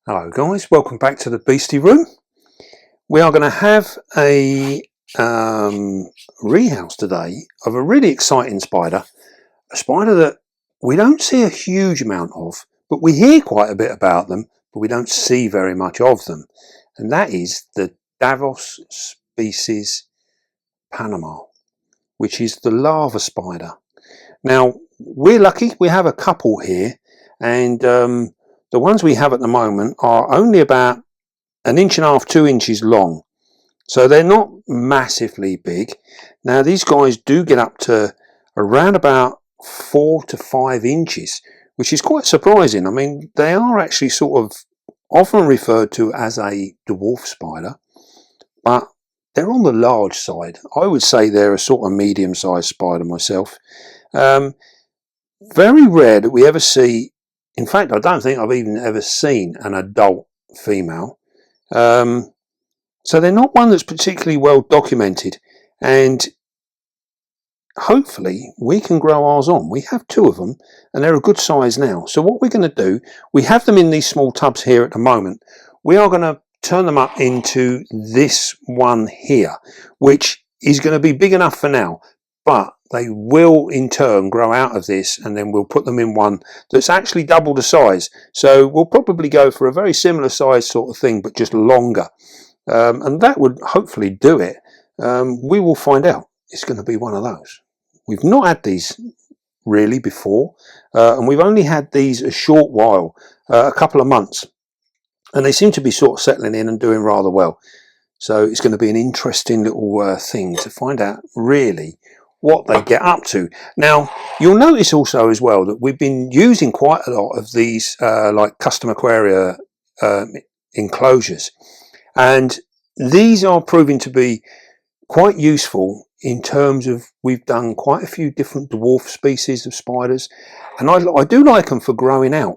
Hello guys, welcome back to the Beastie Room. We are going to have a rehouse today of a really exciting spider. A spider that we don't see a huge amount of, but we hear quite a bit about them, but we don't see very much of them. And that is the Davus species Panama, which is the lava spider. Now, we're lucky, we have a couple here, and the ones we have at the moment are only about 1.5 to 2 inches long, so they're not massively big. Now these guys do get up to around about 4 to 5 inches, which is quite surprising. I mean, they are actually sort of often referred to as a dwarf spider, but they're on the large side. I would say they're a sort of medium-sized spider myself. Very rare that we ever see. In fact, I don't think I've even ever seen an adult female. So they're not one that's particularly well documented, and hopefully we can grow ours on. We have 2 of them and they're a good size now. So what we're going to do, we have them in these small tubs here at the moment. We are going to turn them up into this one here, which is going to be big enough for now, but they will in turn grow out of this, and then we'll put them in one that's actually double the size. So we'll probably go for a very similar size sort of thing, but just longer. And that would hopefully do it. We will find out. It's going to be one of those. We've not had these really before, and we've only had these a short while, a couple of months, and they seem to be sort of settling in and doing rather well. So it's going to be an interesting little thing to find out really what they get up to. Now, you'll notice also as well that we've been using quite a lot of these like custom aquaria enclosures, and these are proving to be quite useful in terms of we've done quite a few different dwarf species of spiders, and I do like them for growing out.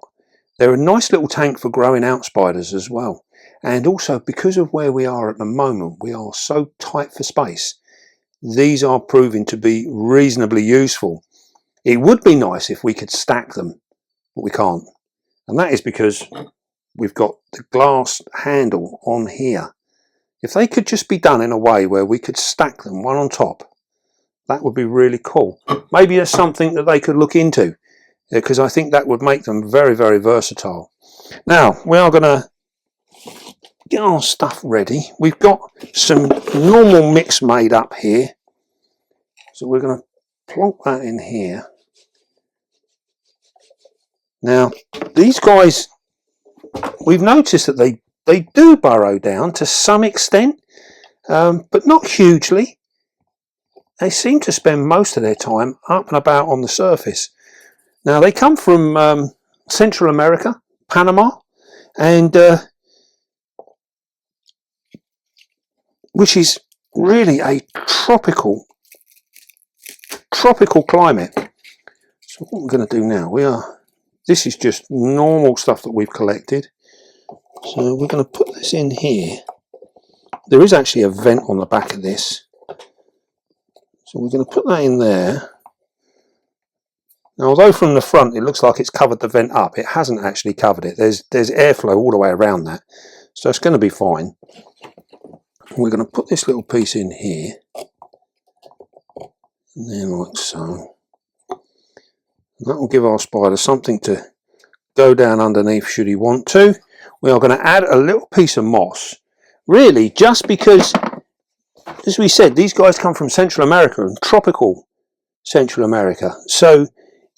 They're a nice little tank for growing out spiders as well. And also, because of where we are at the moment, we are so tight for space. These are proving to be reasonably useful. It would be nice if we could stack them, but we can't. And that is because we've got the glass handle on here. If they could just be done in a way where we could stack them one on top, that would be really cool. Maybe there's something that they could look into, because I think that would make them very, very versatile. Now, we are going to get our stuff ready. We've got some normal mix made up here, so we're going to plonk that in here. Now these guys, we've noticed that they do burrow down to some extent, but not hugely. They seem to spend most of their time up and about on the surface. Now they come from Central America, Panama, and which is really a tropical climate. So what we're going to do now, this is just normal stuff that we've collected. So we're going to put this in here. There is actually a vent on the back of this, so we're going to put that in there. Now, although from the front it looks like it's covered the vent up, it hasn't actually covered it. There's airflow all the way around that, so it's going to be fine. We're going to put this little piece in here, and then like so. And that will give our spider something to go down underneath should he want to. We are going to add a little piece of moss, really just because, as we said, these guys come from Central America, and tropical Central America, so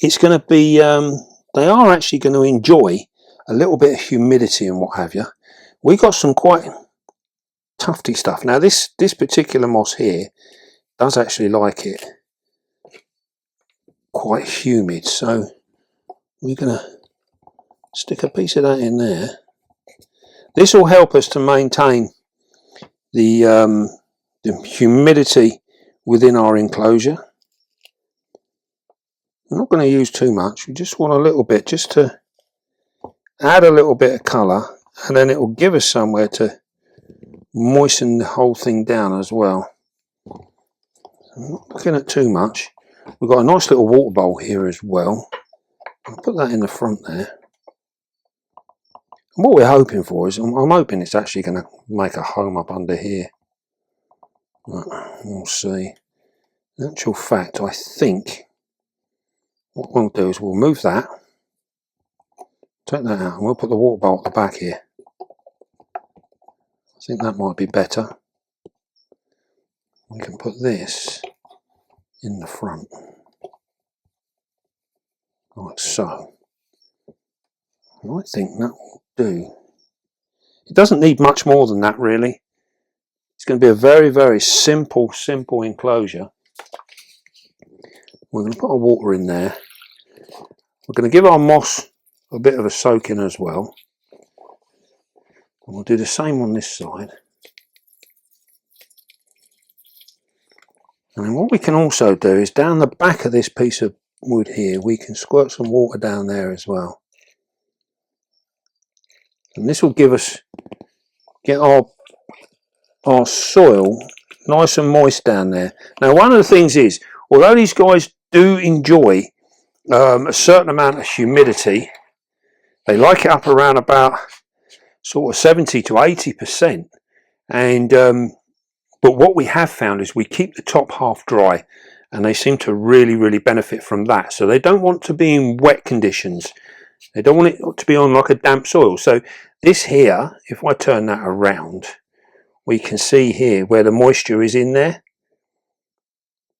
it's going to be, they are actually going to enjoy a little bit of humidity and what have you. We got some quite tufty stuff. Now this particular moss here does actually like it quite humid, so we're going to stick a piece of that in there. This will help us to maintain the humidity within our enclosure. I'm not going to use too much. We just want a little bit, just to add a little bit of colour, and then it will give us somewhere to moisten the whole thing down as well. I'm not looking at too much. We've got a nice little water bowl here as well. I'll put that in the front there. And what we're hoping for is, I'm hoping it's actually going to make a home up under here. We'll see. In actual fact, I think what we'll do is we'll move that, take that out, and we'll put the water bowl at the back here. I think that might be better. We can put this in the front, like so. And I think that will do. It doesn't need much more than that, really. It's going to be a very, very simple enclosure. We're going to put our water in there. We're going to give our moss a bit of a soaking as well. And we'll do the same on this side. And then what we can also do is down the back of this piece of wood here, we can squirt some water down there as well. And this will give us, get our soil nice and moist down there. Now, one of the things is, although these guys do enjoy a certain amount of humidity, they like it up around about sort of 70 to 80%. And but what we have found is we keep the top half dry, and they seem to really benefit from that. So they don't want to be in wet conditions. They don't want it to be on like a damp soil. So this here, if I turn that around, we can see here where the moisture is in there,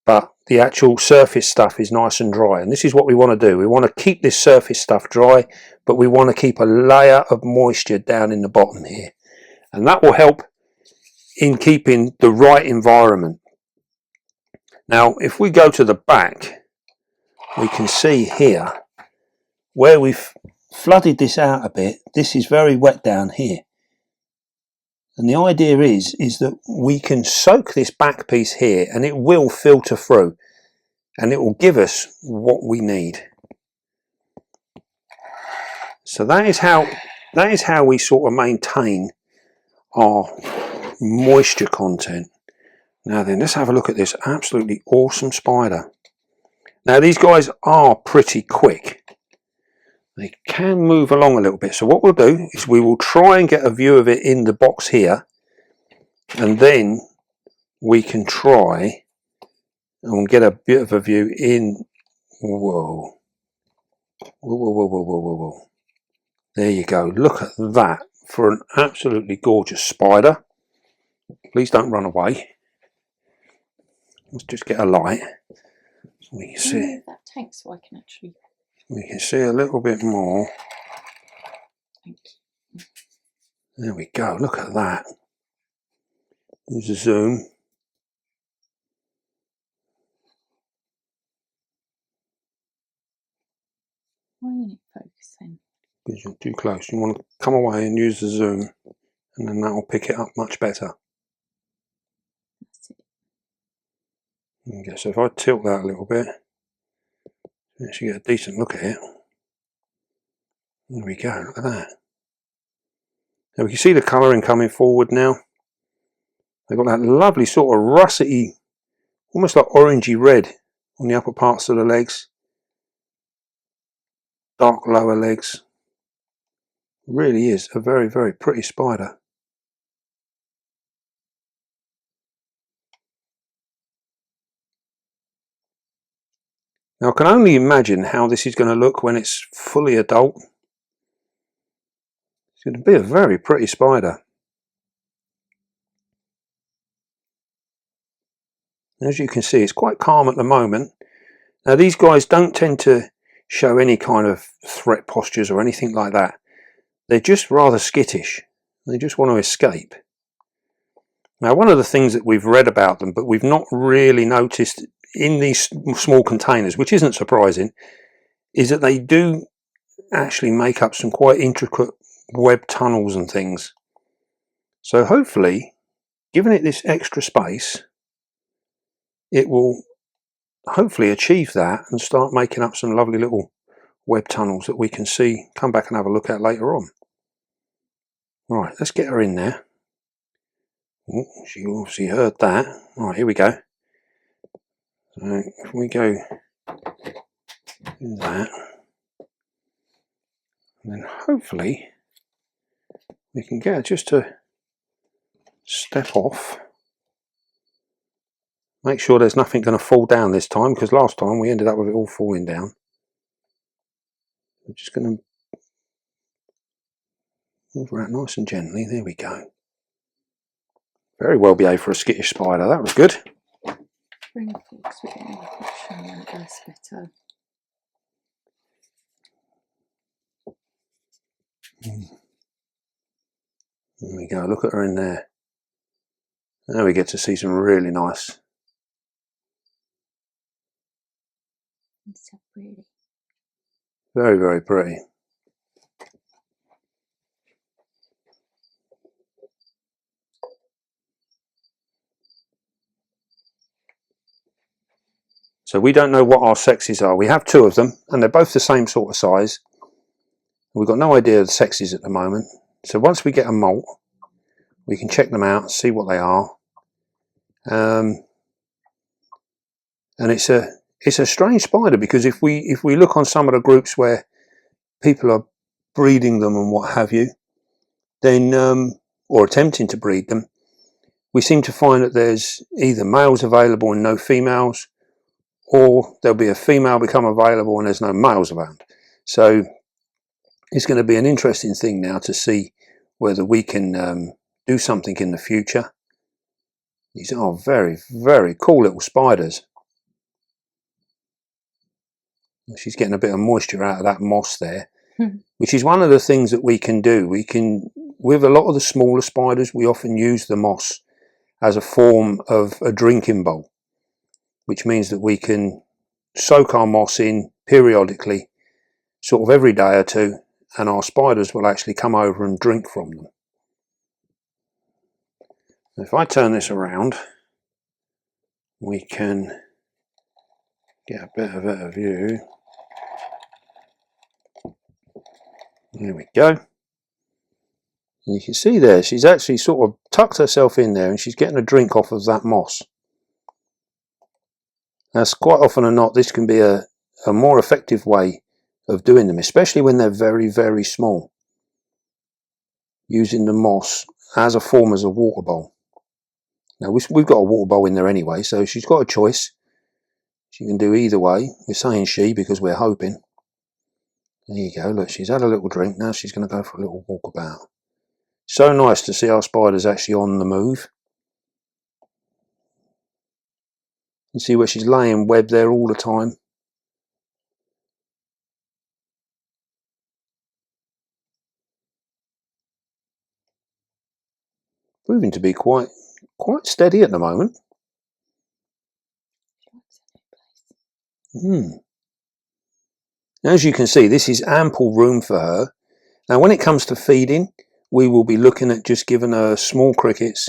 but the actual surface stuff is nice and dry. And this is what we want to do. We want to keep this surface stuff dry, but we want to keep a layer of moisture down in the bottom here. And that will help in keeping the right environment. Now, if we go to the back, we can see here where we've flooded this out a bit. This is very wet down here. And the idea is that we can soak this back piece here, and it will filter through, and it will give us what we need. So that is how we sort of maintain our moisture content. Now then, let's have a look at this absolutely awesome spider. Now these guys are pretty quick. They can move along a little bit. So what we'll do is we will try and get a view of it in the box here, and then we can try and get a bit of a view in. Whoa. Whoa. There you go. Look at that for an absolutely gorgeous spider. Please don't run away. Let's just get a light. We can see that tank so I can actually. We can see a little bit more. Thank you. There we go. Look at that. There's a zoom. Why isn't it focusing? Because you're too close. You want to come away and use the zoom, and then that will pick it up much better. That's it. Okay, so if I tilt that a little bit, you actually get a decent look at it. There we go, look at that. Now we can see the colouring coming forward now. They've got that lovely sort of russety, almost like orangey red on the upper parts of the legs. Dark lower legs. Really is a very pretty spider. Now I can only imagine how this is going to look when it's fully adult. It's going to be a very pretty spider. As you can see, it's quite calm at the moment. Now these guys don't tend to show any kind of threat postures or anything like that. They're just rather skittish. They just want to escape. Now one of the things that we've read about them, but we've not really noticed in these small containers, which isn't surprising, is that they do actually make up some quite intricate web tunnels and things. So hopefully, giving it this extra space, it will hopefully achieve that and start making up some lovely little web tunnels that we can see, come back and have a look at later on. Right, let's get her in there. Oh, she obviously heard that. Right, here we go. So if we go do that, and then hopefully we can get her just to step off. Make sure there's nothing going to fall down this time, because last time we ended up with it all falling down. We're just going to move her out nice and gently. There we go. Very well behaved for a skittish spider. That was good. Bring it forward so we get a reflection on that less better. There we go. Look at her in there. Now we get to see some really nice. It's so pretty. Very, very pretty. So we don't know what our sexes are. We have two of them, and they're both the same sort of size. We've got no idea of the sexes at the moment. So once we get a molt, we can check them out, see what they are. And it's a strange spider, because if we look on some of the groups where people are breeding them and what have you, then or attempting to breed them, we seem to find that there's either males available and no females, or there'll be a female become available and there's no males around. So it's going to be an interesting thing now to see whether we can do something in the future. These are very, very cool little spiders. She's getting a bit of moisture out of that moss there, which is one of the things that we can do. We can, with a lot of the smaller spiders, we often use the moss as a form of a drinking bowl, which means that we can soak our moss in periodically, sort of every day or two, and our spiders will actually come over and drink from them. If I turn this around, we can get a bit of a view. There we go. And you can see there, she's actually sort of tucked herself in there and she's getting a drink off of that moss. That's quite often or not, this can be a more effective way of doing them, especially when they're very, very small. Using the moss as a form as a water bowl. Now we've got a water bowl in there anyway, so she's got a choice. She can do either way. We're saying she because we're hoping. There you go, look, she's had a little drink, now she's going to go for a little walk about. So nice to see our spiders actually on the move. You see where she's laying web there all the time. Proving to be quite steady at the moment. As you can see, this is ample room for her. Now when it comes to feeding, we will be looking at just giving her small crickets.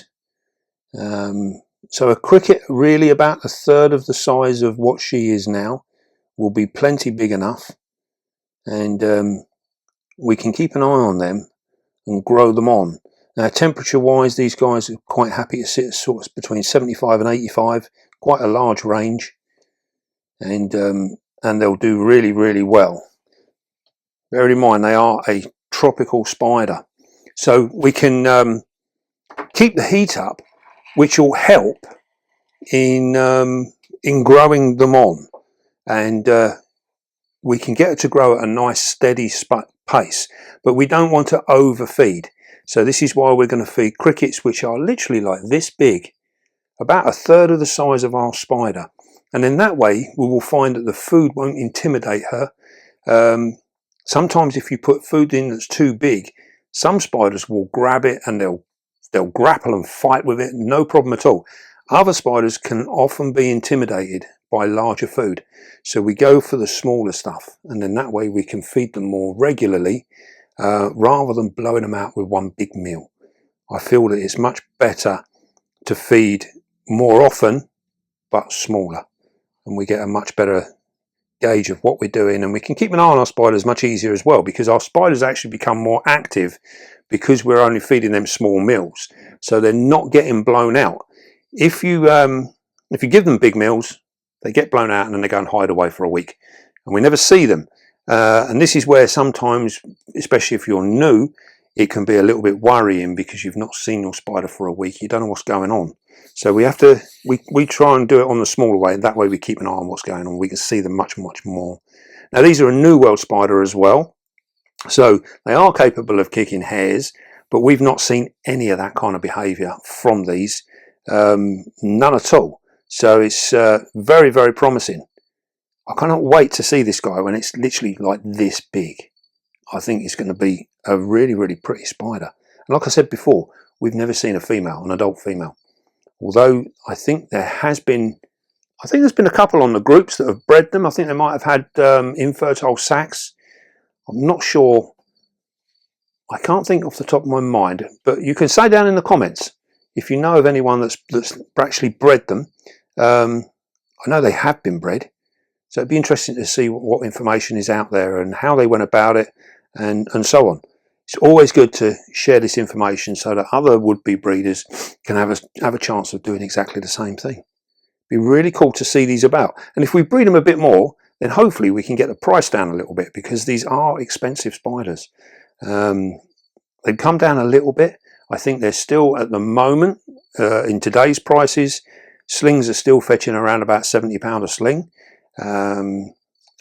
So a cricket really about a third of the size of what she is now will be plenty big enough, and we can keep an eye on them and grow them on. Now temperature wise, these guys are quite happy to sit sort of between 75 and 85, quite a large range, and they'll do really, really well. Bear in mind they are a tropical spider, so we can keep the heat up, which will help in growing them on, and we can get her to grow at a nice steady pace, but we don't want to overfeed. So this is why we're going to feed crickets which are literally like this big, about a third of the size of our spider, and in that way we will find that the food won't intimidate her. Sometimes if you put food in that's too big, some spiders will grab it and they'll grapple and fight with it, no problem at all. Other spiders can often be intimidated by larger food, so we go for the smaller stuff, and then that way we can feed them more regularly rather than blowing them out with one big meal. I feel that it's much better to feed more often but smaller, and we get a much better gauge of what we're doing, and we can keep an eye on our spiders much easier as well, because our spiders actually become more active because we're only feeding them small meals, so they're not getting blown out. If you give them big meals, they get blown out and then they go and hide away for a week and we never see them, and this is where sometimes, especially if you're new, it can be a little bit worrying because you've not seen your spider for a week. You don't know what's going on. So we have to, we try and do it on the smaller way. That way we keep an eye on what's going on. We can see them much more. Now these are a New World spider as well. So they are capable of kicking hairs, but we've not seen any of that kind of behaviour from these. None at all. So it's very promising. I cannot wait to see this guy when it's literally like this big. I think it's going to be a really pretty spider. And like I said before, we've never seen a female, an adult female. Although I think there's been a couple on the groups that have bred them. I think they might have had infertile sacs. I'm not sure. I can't think off the top of my mind, but you can say down in the comments if you know of anyone that's actually bred them. I know they have been bred. So it'd be interesting to see what information is out there and how they went about it and so on. It's always good to share this information so that other would-be breeders can have a chance of doing exactly the same thing. It'd be really cool to see these about. And if we breed them a bit more, then hopefully we can get the price down a little bit, because these are expensive spiders. They've come down a little bit. I think they're still, at the moment, in today's prices, slings are still fetching around about £70 a sling.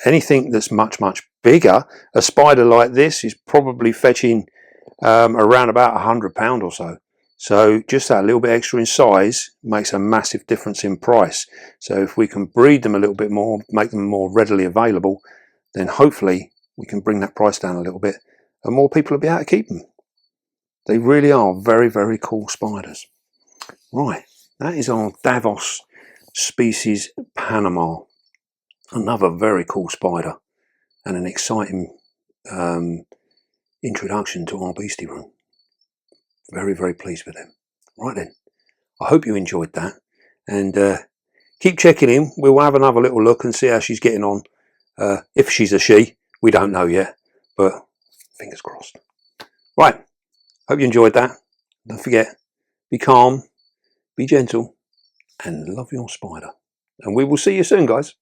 Anything that's much bigger, a spider like this is probably fetching around about £100 or so. So just that little bit extra in size makes a massive difference in price. So if we can breed them a little bit more, make them more readily available, then hopefully we can bring that price down a little bit and more people will be able to keep them. They really are very cool spiders. Right, that is our Davus species Panama. Another very cool spider and an exciting introduction to our beastie room. Very pleased with them. Right then, I hope you enjoyed that, and keep checking in. We'll have another little look and see how she's getting on. If she's a she, we don't know yet, but fingers crossed. Right, hope you enjoyed that. Don't forget, be calm, be gentle, and love your spider. And we will see you soon, guys.